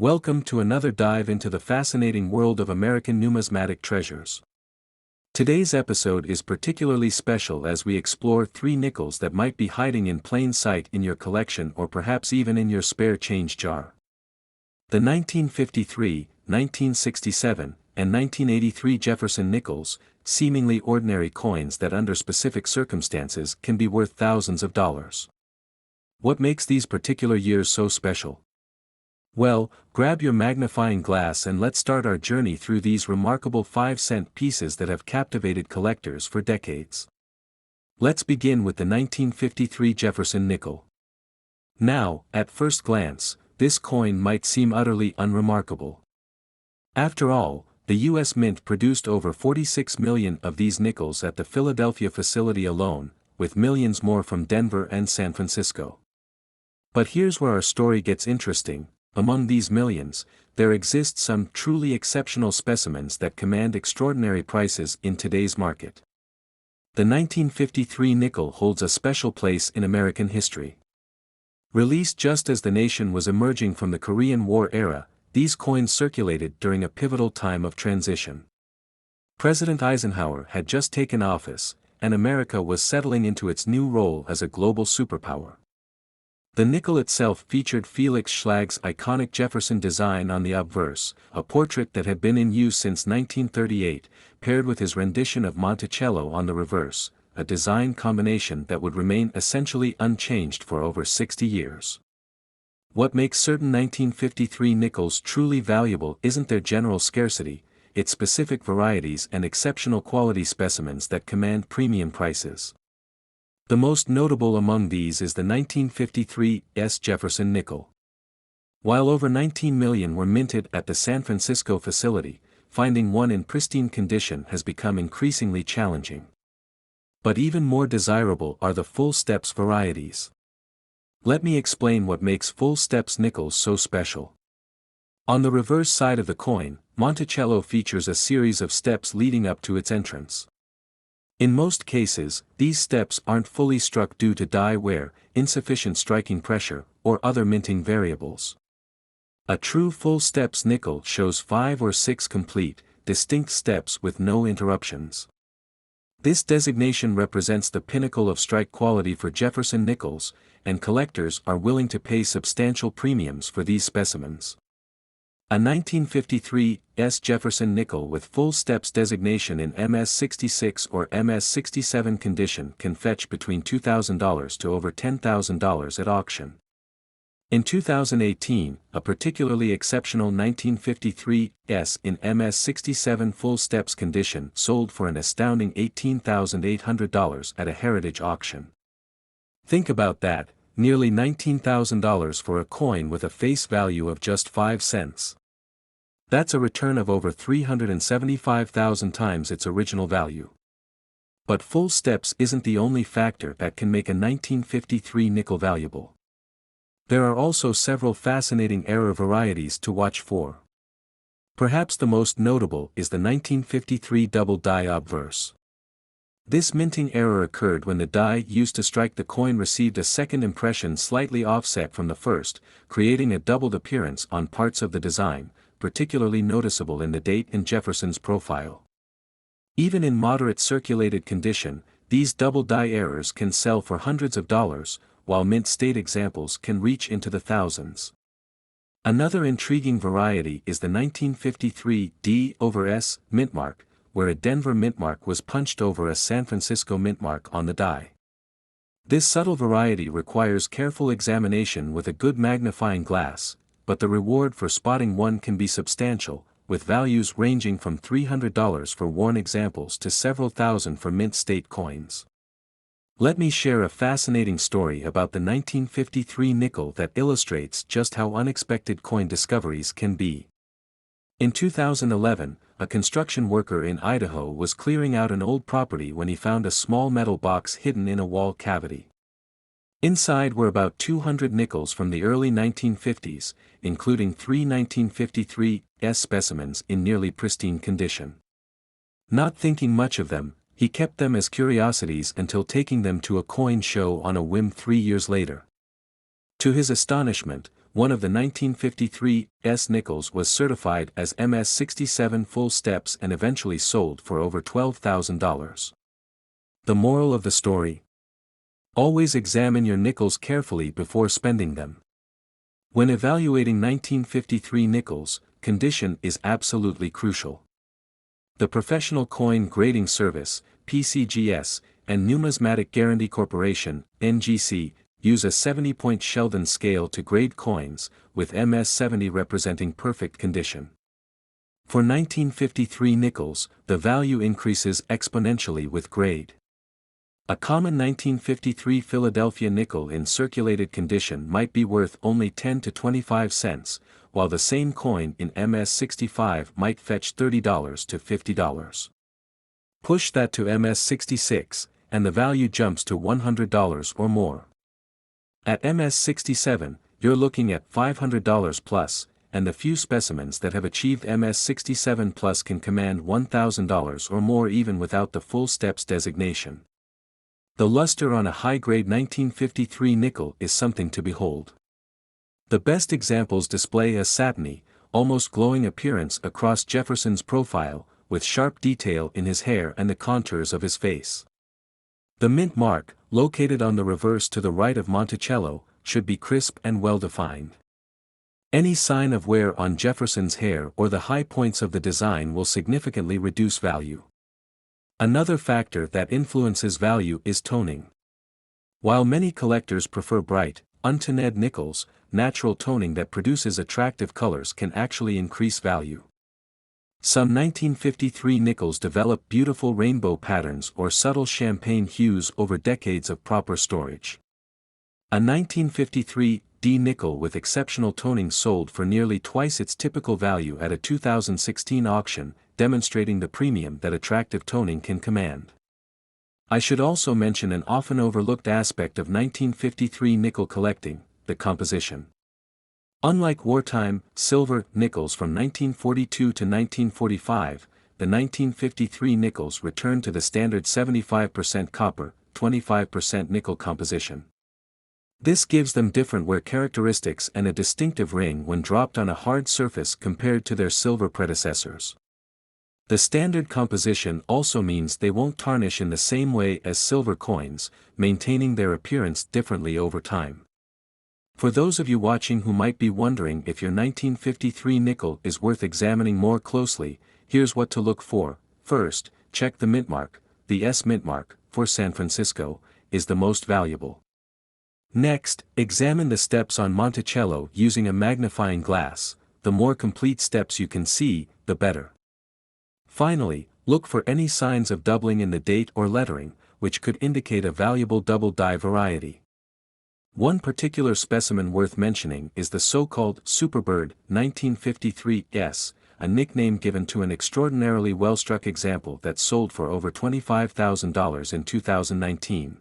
Welcome to another dive into the fascinating world of American numismatic treasures. Today's episode is particularly special as we explore three nickels that might be hiding in plain sight in your collection or perhaps even in your spare change jar. The 1953, 1967, and 1983 Jefferson Nickels, seemingly ordinary coins that under specific circumstances can be worth thousands of dollars. What makes these particular years so special? Well, grab your magnifying glass and let's start our journey through these remarkable 5-cent pieces that have captivated collectors for decades. Let's begin with the 1953 Jefferson Nickel. Now, at first glance, this coin might seem utterly unremarkable. After all, the U.S. Mint produced over 46 million of these nickels at the Philadelphia facility alone, with millions more from Denver and San Francisco. But here's where our story gets interesting. Among these millions, there exist some truly exceptional specimens that command extraordinary prices in today's market. The 1953 nickel holds a special place in American history. Released just as the nation was emerging from the Korean War era, these coins circulated during a pivotal time of transition. President Eisenhower had just taken office, and America was settling into its new role as a global superpower. The nickel itself featured Felix Schlag's iconic Jefferson design on the obverse, a portrait that had been in use since 1938, paired with his rendition of Monticello on the reverse, a design combination that would remain essentially unchanged for over 60 years. What makes certain 1953 nickels truly valuable isn't their general scarcity, its specific varieties and exceptional quality specimens that command premium prices. The most notable among these is the 1953 Jefferson Nickel. While over 19 million were minted at the San Francisco facility, finding one in pristine condition has become increasingly challenging. But even more desirable are the full steps varieties. Let me explain what makes full steps nickels so special. On the reverse side of the coin, Monticello features a series of steps leading up to its entrance. In most cases, these steps aren't fully struck due to die wear, insufficient striking pressure, or other minting variables. A true full steps nickel shows 5 or 6 complete, distinct steps with no interruptions. This designation represents the pinnacle of strike quality for Jefferson nickels, and collectors are willing to pay substantial premiums for these specimens. A 1953 Jefferson nickel with full steps designation in MS-66 or MS-67 condition can fetch between $2,000 to over $10,000 at auction. In 2018, a particularly exceptional 1953 in MS-67 full steps condition sold for an astounding $18,800 at a heritage auction. Think about that, nearly $19,000 for a coin with a face value of just 5 cents. That's a return of over 375,000 times its original value. But full steps isn't the only factor that can make a 1953 nickel valuable. There are also several fascinating era varieties to watch for. Perhaps the most notable is the 1953 double die obverse. This minting error occurred when the die used to strike the coin received a second impression slightly offset from the first, creating a doubled appearance on parts of the design, particularly noticeable in the date and Jefferson's profile. Even in moderate circulated condition, these double die errors can sell for hundreds of dollars, while mint state examples can reach into the thousands. Another intriguing variety is the 1953 D/S mintmark, where a Denver mintmark was punched over a San Francisco mintmark on the die. This subtle variety requires careful examination with a good magnifying glass, but the reward for spotting one can be substantial, with values ranging from $300 for worn examples to several thousand for mint state coins. Let me share a fascinating story about the 1953 nickel that illustrates just how unexpected coin discoveries can be. In 2011, a construction worker in Idaho was clearing out an old property when he found a small metal box hidden in a wall cavity. Inside were about 200 nickels from the early 1950s, including 3 1953 specimens in nearly pristine condition. Not thinking much of them, he kept them as curiosities until taking them to a coin show on a whim 3 years later. To his astonishment, one of the 1953 nickels was certified as MS-67 full steps and eventually sold for over $12,000. The moral of the story? Always examine your nickels carefully before spending them. When evaluating 1953 nickels, condition is absolutely crucial. The Professional Coin Grading Service, PCGS, and Numismatic Guarantee Corporation, NGC, use a 70-point Sheldon scale to grade coins, with MS-70 representing perfect condition. For 1953 nickels, the value increases exponentially with grade. A common 1953 Philadelphia nickel in circulated condition might be worth only 10 to 25 cents, while the same coin in MS-65 might fetch $30 to $50. Push that to MS-66, and the value jumps to $100 or more. At MS-67, you're looking at $500 plus, and the few specimens that have achieved MS-67 plus can command $1,000 or more even without the full steps designation. The luster on a high-grade 1953 nickel is something to behold. The best examples display a satiny, almost glowing appearance across Jefferson's profile, with sharp detail in his hair and the contours of his face. The mint mark, located on the reverse to the right of Monticello, should be crisp and well-defined. Any sign of wear on Jefferson's hair or the high points of the design will significantly reduce value. Another factor that influences value is toning. While many collectors prefer bright, untoned nickels, natural toning that produces attractive colors can actually increase value. Some 1953 nickels develop beautiful rainbow patterns or subtle champagne hues over decades of proper storage. A 1953 D nickel with exceptional toning sold for nearly twice its typical value at a 2016 auction, demonstrating the premium that attractive toning can command. I should also mention an often overlooked aspect of 1953 nickel collecting, the composition. Unlike wartime, silver nickels from 1942 to 1945, the 1953 nickels returned to the standard 75% copper, 25% nickel composition. This gives them different wear characteristics and a distinctive ring when dropped on a hard surface compared to their silver predecessors. The standard composition also means they won't tarnish in the same way as silver coins, maintaining their appearance differently over time. For those of you watching who might be wondering if your 1953 nickel is worth examining more closely, here's what to look for. First, check the mint mark. The S mint mark, for San Francisco, is the most valuable. Next, examine the steps on Monticello using a magnifying glass. The more complete steps you can see, the better. Finally, look for any signs of doubling in the date or lettering, which could indicate a valuable double die variety. One particular specimen worth mentioning is the so-called Superbird 1953 S, a nickname given to an extraordinarily well-struck example that sold for over $25,000 in 2019.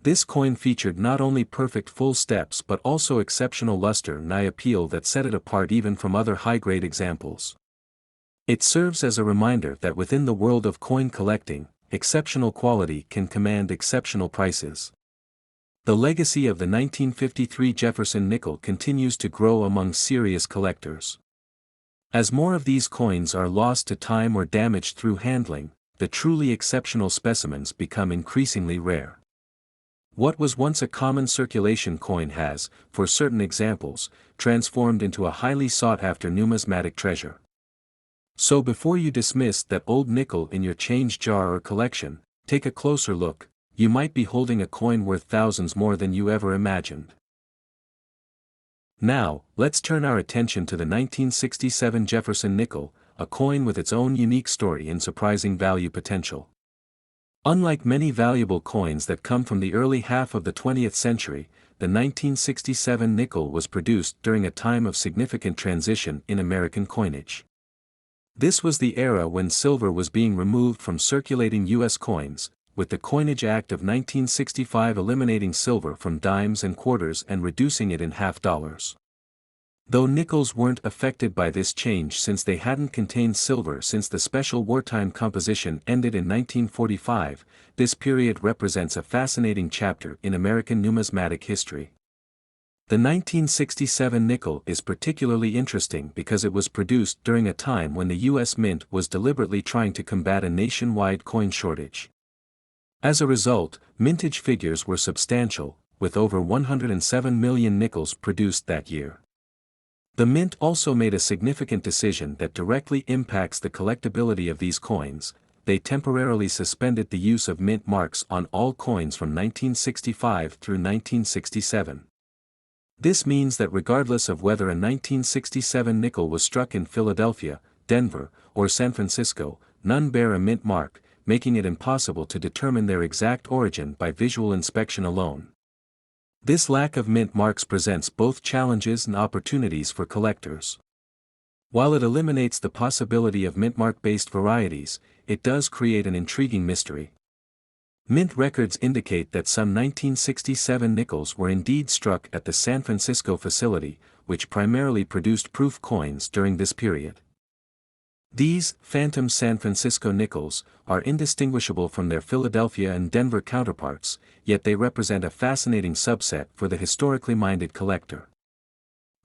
This coin featured not only perfect full steps but also exceptional luster and eye appeal that set it apart even from other high-grade examples. It serves as a reminder that within the world of coin collecting, exceptional quality can command exceptional prices. The legacy of the 1953 Jefferson nickel continues to grow among serious collectors. As more of these coins are lost to time or damaged through handling, the truly exceptional specimens become increasingly rare. What was once a common circulation coin has, for certain examples, transformed into a highly sought-after numismatic treasure. So before you dismiss that old nickel in your change jar or collection, take a closer look. You might be holding a coin worth thousands more than you ever imagined. Now, let's turn our attention to the 1967 Jefferson Nickel, a coin with its own unique story and surprising value potential. Unlike many valuable coins that come from the early half of the 20th century, the 1967 nickel was produced during a time of significant transition in American coinage. This was the era when silver was being removed from circulating U.S. coins, with the Coinage Act of 1965 eliminating silver from dimes and quarters and reducing it in half dollars. Though nickels weren't affected by this change since they hadn't contained silver since the special wartime composition ended in 1945, this period represents a fascinating chapter in American numismatic history. The 1967 nickel is particularly interesting because it was produced during a time when the U.S. Mint was deliberately trying to combat a nationwide coin shortage. As a result, mintage figures were substantial, with over 107 million nickels produced that year. The Mint also made a significant decision that directly impacts the collectability of these coins. They temporarily suspended the use of mint marks on all coins from 1965 through 1967. This means that regardless of whether a 1967 nickel was struck in Philadelphia, Denver, or San Francisco, none bear a mint mark, making it impossible to determine their exact origin by visual inspection alone. This lack of mint marks presents both challenges and opportunities for collectors. While it eliminates the possibility of mint mark-based varieties, it does create an intriguing mystery. Mint records indicate that some 1967 nickels were indeed struck at the San Francisco facility, which primarily produced proof coins during this period. These phantom San Francisco nickels are indistinguishable from their Philadelphia and Denver counterparts, yet they represent a fascinating subset for the historically minded collector.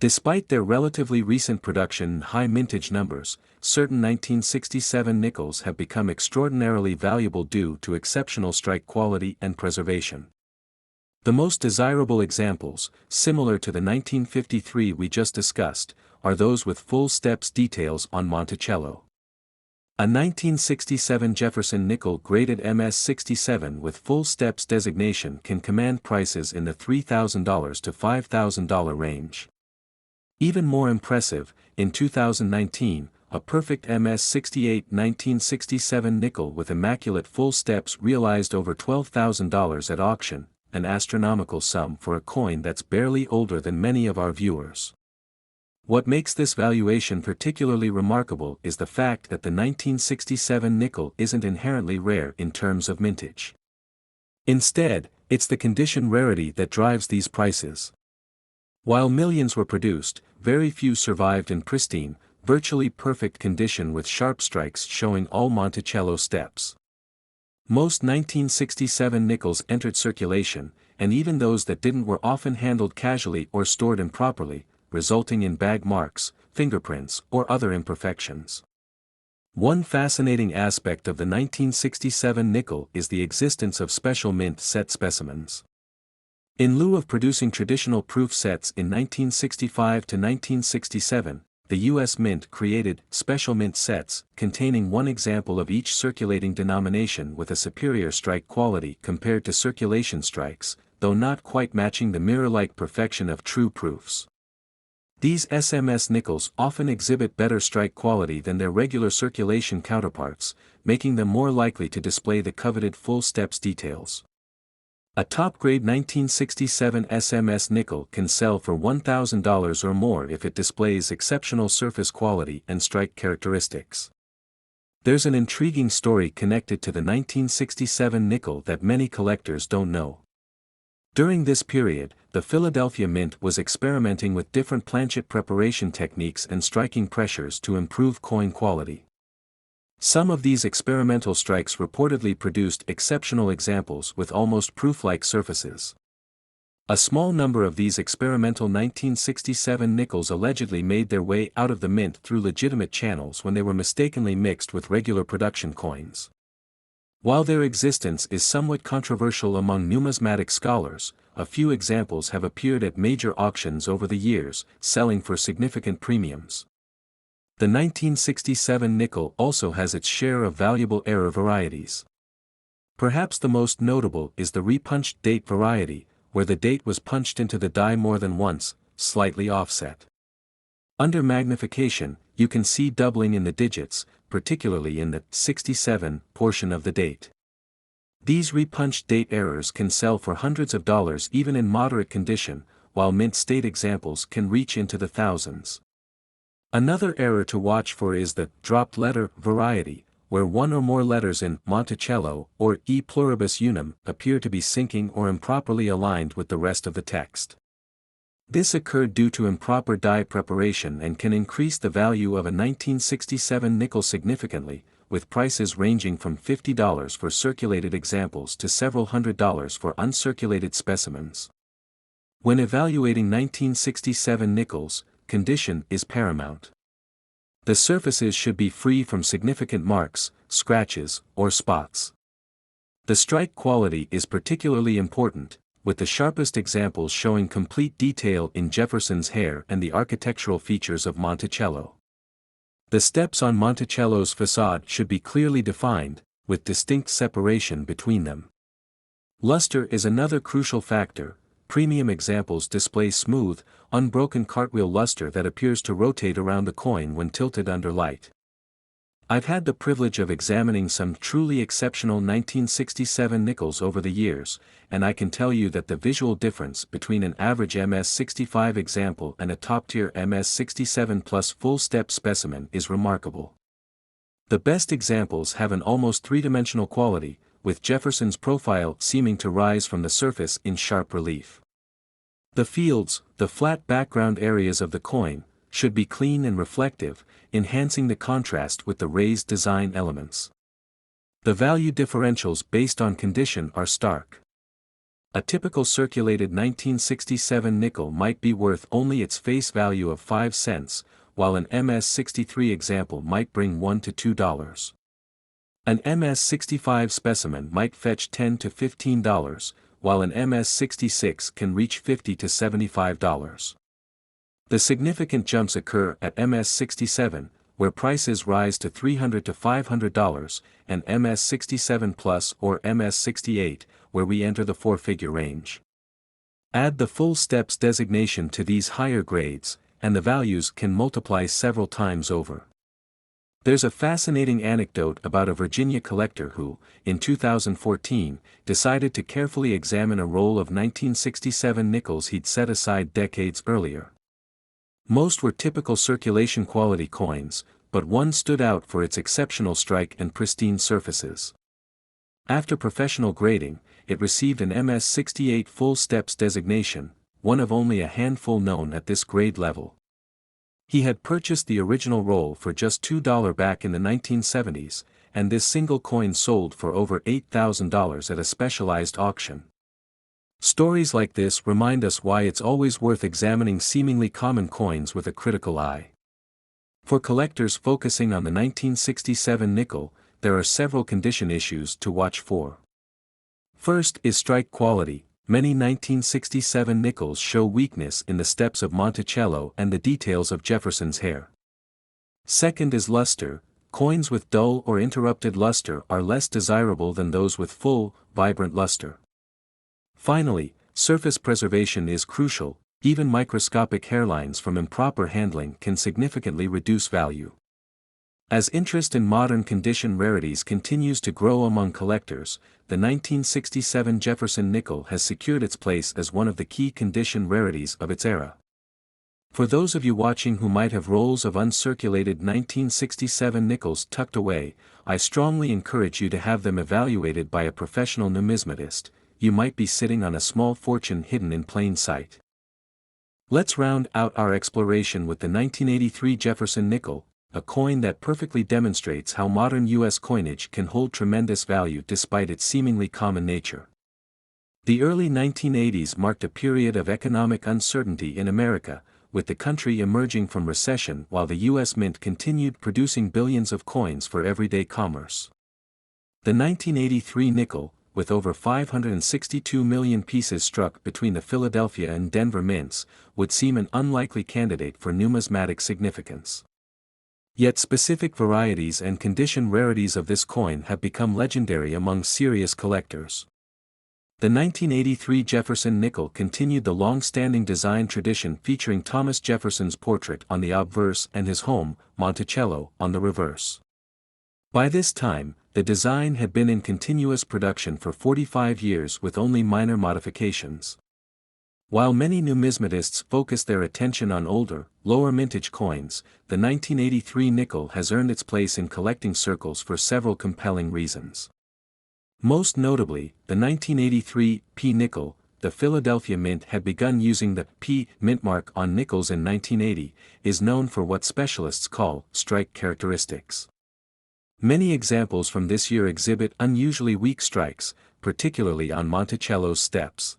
Despite their relatively recent production and high mintage numbers, certain 1967 nickels have become extraordinarily valuable due to exceptional strike quality and preservation. The most desirable examples, similar to the 1953 we just discussed, are those with full steps details on Monticello. A 1967 Jefferson Nickel graded MS-67 with full steps designation can command prices in the $3,000 to $5,000 range. Even more impressive, in 2019, a perfect MS-68 1967 nickel with immaculate full steps realized over $12,000 at auction, an astronomical sum for a coin that's barely older than many of our viewers. What makes this valuation particularly remarkable is the fact that the 1967 nickel isn't inherently rare in terms of mintage. Instead, it's the condition rarity that drives these prices. While millions were produced, very few survived in pristine, virtually perfect condition with sharp strikes showing all Monticello steps. Most 1967 nickels entered circulation, and even those that didn't were often handled casually or stored improperly, resulting in bag marks, fingerprints, or other imperfections. One fascinating aspect of the 1967 nickel is the existence of special mint set specimens. In lieu of producing traditional proof sets in 1965 to 1967, the U.S. Mint created special mint sets containing one example of each circulating denomination with a superior strike quality compared to circulation strikes, though not quite matching the mirror-like perfection of true proofs. These SMS nickels often exhibit better strike quality than their regular circulation counterparts, making them more likely to display the coveted full steps details. A top-grade 1967 SMS nickel can sell for $1,000 or more if it displays exceptional surface quality and strike characteristics. There's an intriguing story connected to the 1967 nickel that many collectors don't know. During this period, the Philadelphia Mint was experimenting with different planchet preparation techniques and striking pressures to improve coin quality. Some of these experimental strikes reportedly produced exceptional examples with almost proof-like surfaces. A small number of these experimental 1967 nickels allegedly made their way out of the mint through legitimate channels when they were mistakenly mixed with regular production coins. While their existence is somewhat controversial among numismatic scholars, a few examples have appeared at major auctions over the years, selling for significant premiums. The 1967 nickel also has its share of valuable error varieties. Perhaps the most notable is the repunched date variety, where the date was punched into the die more than once, slightly offset. Under magnification, you can see doubling in the digits, particularly in the 67 portion of the date. These repunched date errors can sell for hundreds of dollars even in moderate condition, while mint state examples can reach into the thousands. Another error to watch for is the dropped letter variety, where one or more letters in Monticello or E pluribus unum appear to be sinking or improperly aligned with the rest of the text. This occurred due to improper die preparation and can increase the value of a 1967 nickel significantly, with prices ranging from $50 for circulated examples to several $100s for uncirculated specimens. When evaluating 1967 nickels, condition is paramount. The surfaces should be free from significant marks, scratches, or spots. The strike quality is particularly important, with the sharpest examples showing complete detail in Jefferson's hair and the architectural features of Monticello. The steps on Monticello's facade should be clearly defined, with distinct separation between them. Luster is another crucial factor. Premium examples display smooth, unbroken cartwheel luster that appears to rotate around the coin when tilted under light. I've had the privilege of examining some truly exceptional 1967 nickels over the years, and I can tell you that the visual difference between an average MS65 example and a top-tier MS67 Plus full-step specimen is remarkable. The best examples have an almost three-dimensional quality, with Jefferson's profile seeming to rise from the surface in sharp relief. The fields, the flat background areas of the coin, should be clean and reflective, enhancing the contrast with the raised design elements. The value differentials based on condition are stark. A typical circulated 1967 nickel might be worth only its face value of 5 cents, while an MS63 example might bring $1 to $2. An MS65 specimen might fetch $10 to $15, while an MS66 can reach $50 to $75. The significant jumps occur at MS67, where prices rise to $300 to $500, and MS67 Plus or MS68, where we enter the four-figure range. Add the full steps designation to these higher grades, and the values can multiply several times over. There's a fascinating anecdote about a Virginia collector who, in 2014, decided to carefully examine a roll of 1967 nickels he'd set aside decades earlier. Most were typical circulation quality coins, but one stood out for its exceptional strike and pristine surfaces. After professional grading, it received an MS68 full steps designation, one of only a handful known at this grade level. He had purchased the original roll for just $2 back in the 1970s, and this single coin sold for over $8,000 at a specialized auction. Stories like this remind us why it's always worth examining seemingly common coins with a critical eye. For collectors focusing on the 1967 nickel, there are several condition issues to watch for. First is strike quality. Many 1967 nickels show weakness in the steps of Monticello and the details of Jefferson's hair. Second is luster. Coins with dull or interrupted luster are less desirable than those with full, vibrant luster. Finally, surface preservation is crucial. Even microscopic hairlines from improper handling can significantly reduce value. As interest in modern condition rarities continues to grow among collectors, the 1967 Jefferson nickel has secured its place as one of the key condition rarities of its era. For those of you watching who might have rolls of uncirculated 1967 nickels tucked away, I strongly encourage you to have them evaluated by a professional numismatist. You might be sitting on a small fortune hidden in plain sight. Let's round out our exploration with the 1983 Jefferson nickel, a coin that perfectly demonstrates how modern U.S. coinage can hold tremendous value despite its seemingly common nature. The early 1980s marked a period of economic uncertainty in America, with the country emerging from recession while the U.S. Mint continued producing billions of coins for everyday commerce. The 1983 nickel, with over 562 million pieces struck between the Philadelphia and Denver mints, would seem an unlikely candidate for numismatic significance. Yet specific varieties and condition rarities of this coin have become legendary among serious collectors. The 1983 Jefferson nickel continued the long-standing design tradition featuring Thomas Jefferson's portrait on the obverse and his home, Monticello, on the reverse. By this time, the design had been in continuous production for 45 years with only minor modifications. While many numismatists focus their attention on older, lower mintage coins, the 1983 nickel has earned its place in collecting circles for several compelling reasons. Most notably, the 1983 P nickel, the Philadelphia Mint had begun using the P mint mark on nickels in 1980, is known for what specialists call strike characteristics. Many examples from this year exhibit unusually weak strikes, particularly on Monticello's steps.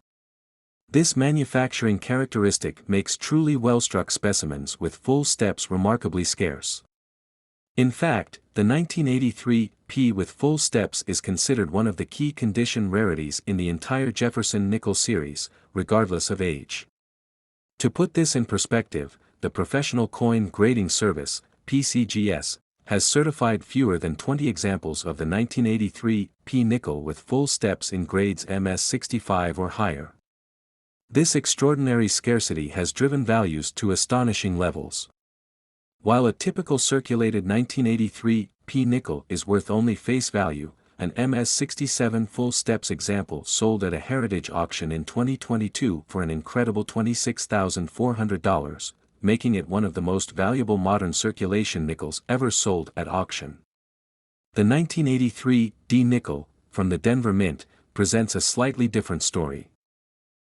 This manufacturing characteristic makes truly well-struck specimens with full steps remarkably scarce. In fact, the 1983 P with full steps is considered one of the key condition rarities in the entire Jefferson Nickel series, regardless of age. To put this in perspective, the Professional Coin Grading Service, PCGS, has certified fewer than 20 examples of the 1983 P nickel with full steps in grades MS65 or higher. This extraordinary scarcity has driven values to astonishing levels. While a typical circulated 1983 P nickel is worth only face value, an MS67 full steps example sold at a heritage auction in 2022 for an incredible $26,400, making it one of the most valuable modern circulation nickels ever sold at auction. The 1983 D nickel, from the Denver Mint, presents a slightly different story.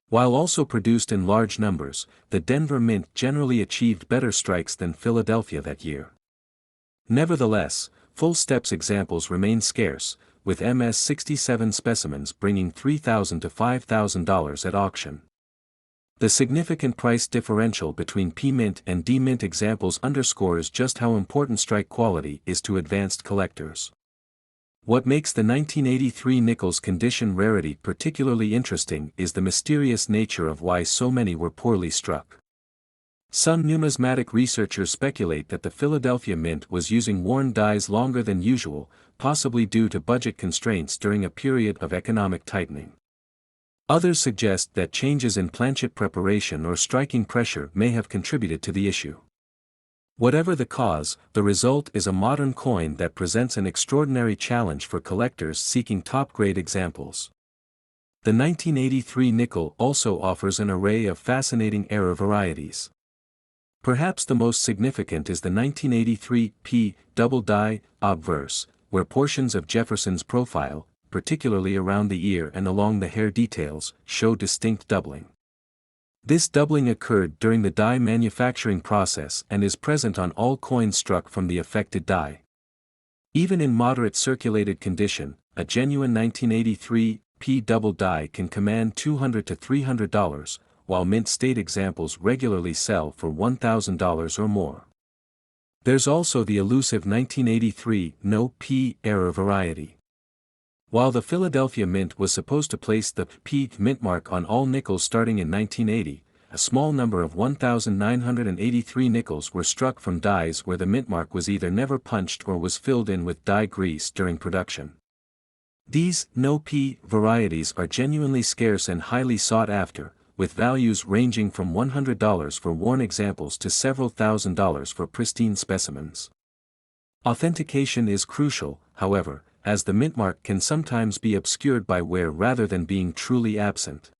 While also produced in large numbers, the Denver Mint generally achieved better strikes than Philadelphia that year. Nevertheless, full steps examples remain scarce, with MS67 specimens bringing $3,000 to $5,000 at auction. The significant price differential between P Mint and D Mint examples underscores just how important strike quality is to advanced collectors. What makes the 1983 nickel's condition rarity particularly interesting is the mysterious nature of why so many were poorly struck. Some numismatic researchers speculate that the Philadelphia Mint was using worn dies longer than usual, possibly due to budget constraints during a period of economic tightening. Others suggest that changes in planchet preparation or striking pressure may have contributed to the issue. Whatever the cause, the result is a modern coin that presents an extraordinary challenge for collectors seeking top-grade examples. The 1983 nickel also offers an array of fascinating error varieties. Perhaps the most significant is the 1983 P double die obverse, where portions of Jefferson's profile, particularly around the ear and along the hair details, show distinct doubling. This doubling occurred during the die manufacturing process and is present on all coins struck from the affected die. Even in moderate circulated condition, a genuine 1983 P double die can command $200 to $300, while mint state examples regularly sell for $1,000 or more. There's also the elusive 1983 no P error variety. While the Philadelphia Mint was supposed to place the P mint mark on all nickels starting in 1980, a small number of 1,983 nickels were struck from dies where the mint mark was either never punched or was filled in with die grease during production. These no P varieties are genuinely scarce and highly sought after, with values ranging from $100 for worn examples to several $1,000s for pristine specimens. Authentication is crucial, however, as the mint mark can sometimes be obscured by wear rather than being truly absent.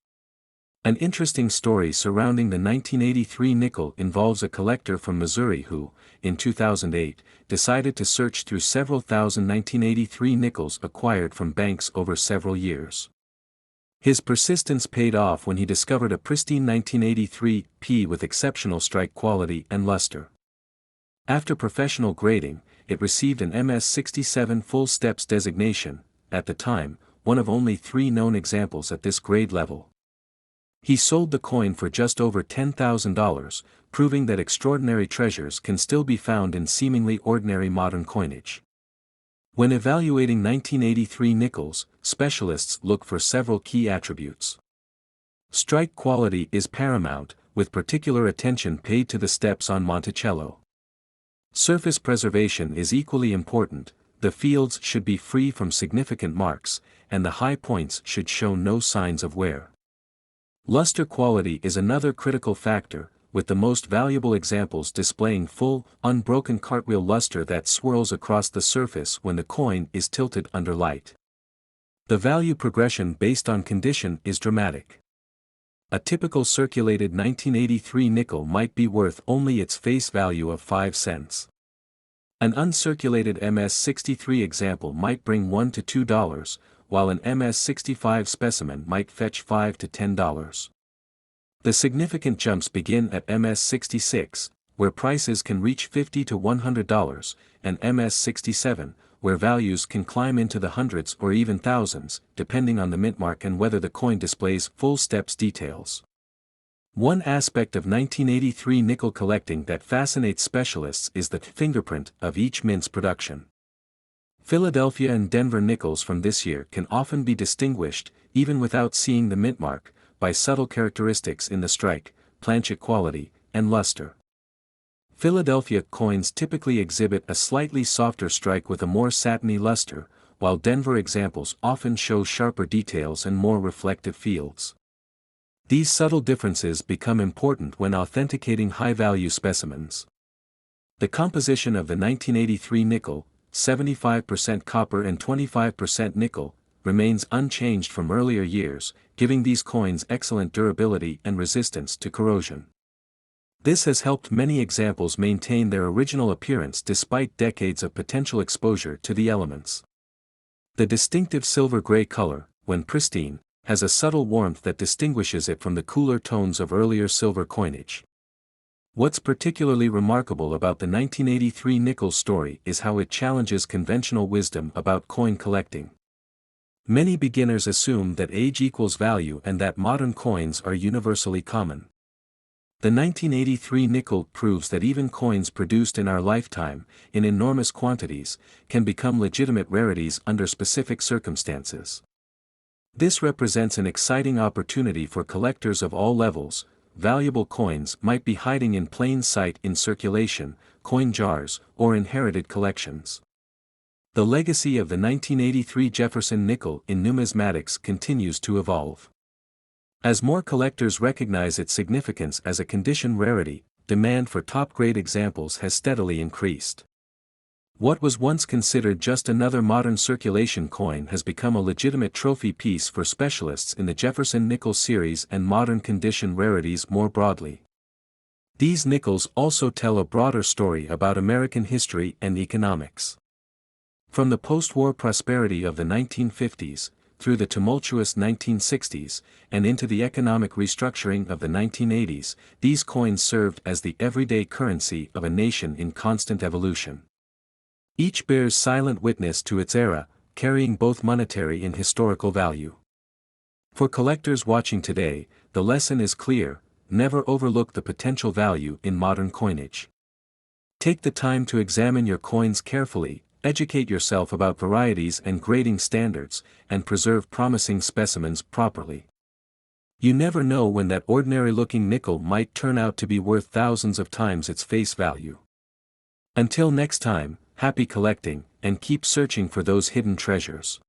An interesting story surrounding the 1983 nickel involves a collector from Missouri who, in 2008, decided to search through several thousand 1983 nickels acquired from banks over several years. His persistence paid off when he discovered a pristine 1983 P with exceptional strike quality and luster. After professional grading, it received an MS67 full steps designation, at the time, one of only 3 known examples at this grade level. He sold the coin for just over $10,000, proving that extraordinary treasures can still be found in seemingly ordinary modern coinage. When evaluating 1983 nickels, specialists look for several key attributes. Strike quality is paramount, with particular attention paid to the steps on Monticello. Surface preservation is equally important, the fields should be free from significant marks, and the high points should show no signs of wear. Luster quality is another critical factor, with the most valuable examples displaying full, unbroken cartwheel luster that swirls across the surface when the coin is tilted under light. The value progression based on condition is dramatic. A typical circulated 1983 nickel might be worth only its face value of 5 cents. An uncirculated MS63 example might bring $1 to $2, while an MS65 specimen might fetch $5 to $10. The significant jumps begin at MS66, where prices can reach $50 to $100, and MS67, where values can climb into the hundreds or even thousands, depending on the mint mark and whether the coin displays full steps details. One aspect of 1983 nickel collecting that fascinates specialists is the fingerprint of each mint's production. Philadelphia and Denver nickels from this year can often be distinguished, even without seeing the mint mark, by subtle characteristics in the strike, planchet quality, and luster. Philadelphia coins typically exhibit a slightly softer strike with a more satiny luster, while Denver examples often show sharper details and more reflective fields. These subtle differences become important when authenticating high-value specimens. The composition of the 1983 nickel, 75% copper and 25% nickel, remains unchanged from earlier years, giving these coins excellent durability and resistance to corrosion. This has helped many examples maintain their original appearance despite decades of potential exposure to the elements. The distinctive silver-gray color, when pristine, has a subtle warmth that distinguishes it from the cooler tones of earlier silver coinage. What's particularly remarkable about the 1983 nickel story is how it challenges conventional wisdom about coin collecting. Many beginners assume that age equals value and that modern coins are universally common. The 1983 nickel proves that even coins produced in our lifetime, in enormous quantities, can become legitimate rarities under specific circumstances. This represents an exciting opportunity for collectors of all levels. Valuable coins might be hiding in plain sight in circulation, coin jars, or inherited collections. The legacy of the 1983 Jefferson Nickel in numismatics continues to evolve. As more collectors recognize its significance as a condition rarity, demand for top-grade examples has steadily increased. What was once considered just another modern circulation coin has become a legitimate trophy piece for specialists in the Jefferson Nickel series and modern condition rarities more broadly. These nickels also tell a broader story about American history and economics. From the post-war prosperity of the 1950s, through the tumultuous 1960s, and into the economic restructuring of the 1980s, these coins served as the everyday currency of a nation in constant evolution. Each bears silent witness to its era, carrying both monetary and historical value. For collectors watching today, the lesson is clear: never overlook the potential value in modern coinage. Take the time to examine your coins carefully, educate yourself about varieties and grading standards, and preserve promising specimens properly. You never know when that ordinary-looking nickel might turn out to be worth thousands of times its face value. Until next time, happy collecting, and keep searching for those hidden treasures.